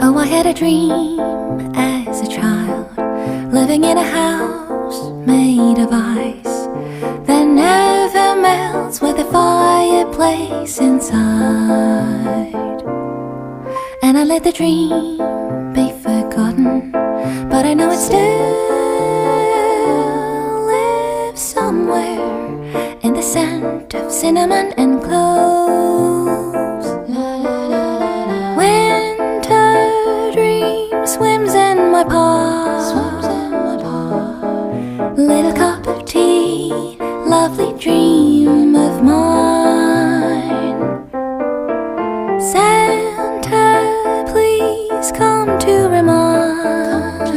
Oh, I had a dream as a child, living in a house made of ice that never melts, with a fireplace inside. And I let the dream be forgotten, but I know it still lives somewhere in the scent of cinnamon and cloves. Winter dream swims in my pot. Little cup of tea, lovely dream.